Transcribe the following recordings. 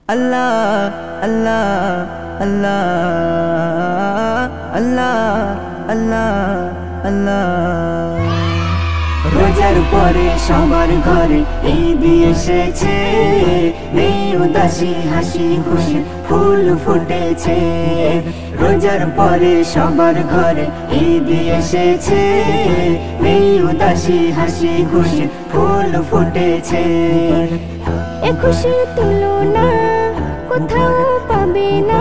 আল্লাহ আল্লাহ আল্লাহ আল্লাহ আল্লাহ আল্লাহ। রোজার পরে সবার ঘরে ঈদ এসেছে, নেই উদাসী হাসি খুশি ফুল ফুটেছে। রোজার পরে সবার ঘরে ঈদ এসেছে, নেই উদাসী হাসি খুশি ফুল ফুটেছে। এ খুশির তুলনা কোথাও পাবে না,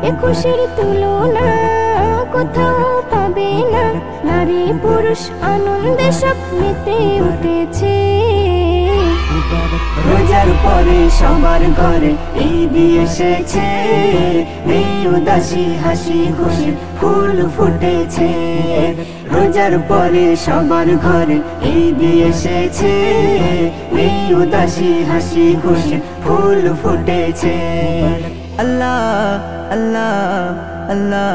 এ খুশির তুলনা কোথাও পাবে না। নারী পুরুষ আনন্দে সব মেতে উঠেছে। রোজার পরে সবার ঘরে ঈদ এসেছে, নেই উদাসী হাসি খুশি ফুল ফুটেছে। রোজার পরে সবার ঘরে ঈদ এসেছে, নেই উদাসী হাসি খুশি ফুল ফুটেছে। আল্লাহ আল্লাহ আল্লাহ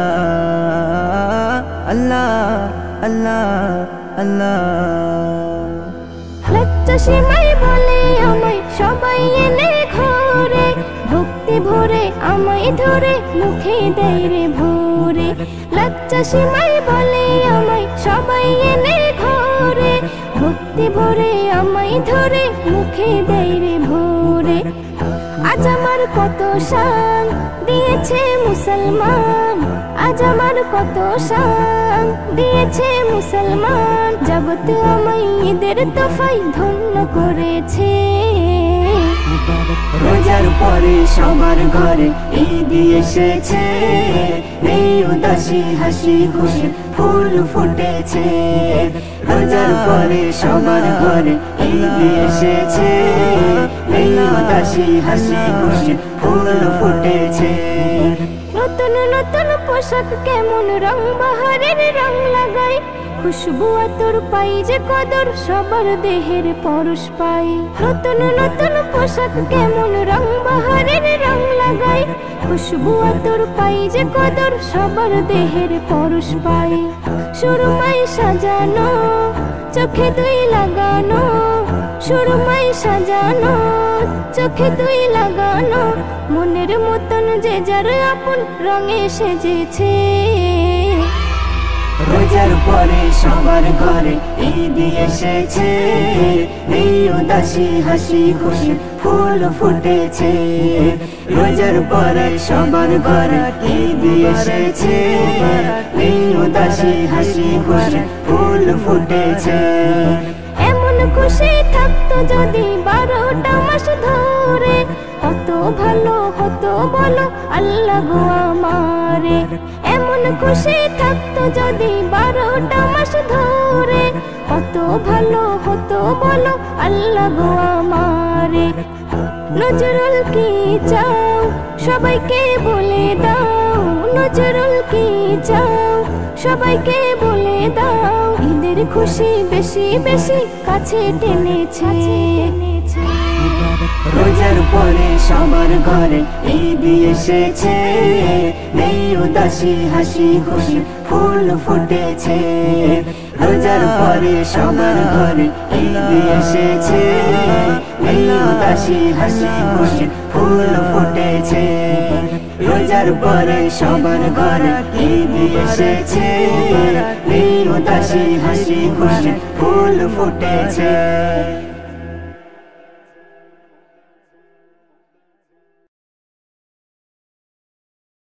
আল্লাহ আল্লাহ আল্লাহ। লজ্জা সীমাই বলে আমায় সবাই এনে ঘরে, ভক্তি ভরে আমায় ধরে মুখে দেয় রে ভোরে। লজ্জা সীমাই বলে আমায় সবাই এনে ঘরে, ভক্তি ভরে আমায় ধরে মুখে দেয় রে ভোরে। আজ আমার কত শান দিয়েছে মুসলমান, আজ আমার কত শান দিয়েছে মুসলমান। জগৎ আমায় ঈদের তোফায় ধন্য করেছে। রোজার পরে সবার ঘরে ঈদ এসেছে, নেই উদাসী হাসি খুশি ফুল ফুটেছে। রোজার পরে সবার ঘরে ঈদ এসেছে, নেই উদাসী হাসি খুশি ফুল ফুটেছে। নতুন নতুন পোশাক কেমন রং বাহারের রং লাগাই, খুশবু আতর পাই যে কদর সবার দেহের পরশ পাই। নতুন নতুন পোশাক কেমন রং বাহারের রং লাগাই, খুশবু আতর পাই যে কদর সবার দেহের পরশ পাই। সুরমাই সাজানো চোখে দুই লাগানো, সুরমাই সাজানো চোখে দুই লাগানো। মনের মতন যে যার আপন রঙে সেজেছে। রোজার পরে সবার ঘরে ঈদ এসেছে, নেই উদাসী হাসি খুশি ফুল ফুটেছে। রোজার পরে সবার ঘরে ঈদ এসেছে, নেই উদাসী হাসি খুশি ফুল ফুটেছে। এমন খুশি থাকতো যদি 12টা মাস ধরে, কত ভালো হতো বলো আল্লাহ গো আমারে। এমন খুশি থাকতো যদি 12টা মাস ধরে, কত ভালো হতো বলো আল্লাহ গো আমারে। নজরুল কি চাও সবাইকে বলে দাও, নজরুল কি চাও সবাইকে বলে দাও। ঈদের খুশি বেশি বেশি কাছে টেনেছে। রোজার পরে সবার ঘরে ঈদ এসেছে, নেই উদাসী হাসি খুশি ফুল ফুটেছে। রোজার পরে সবার ঘরে ঈদ এসেছে, নেই উদাসী হাসি খুশি ফুল ফুটেছে। রোজার পরে সবার ঘরে ঈদ এসেছে, নেই উদাসী হাসি খুশি ফুল ফুটেছে।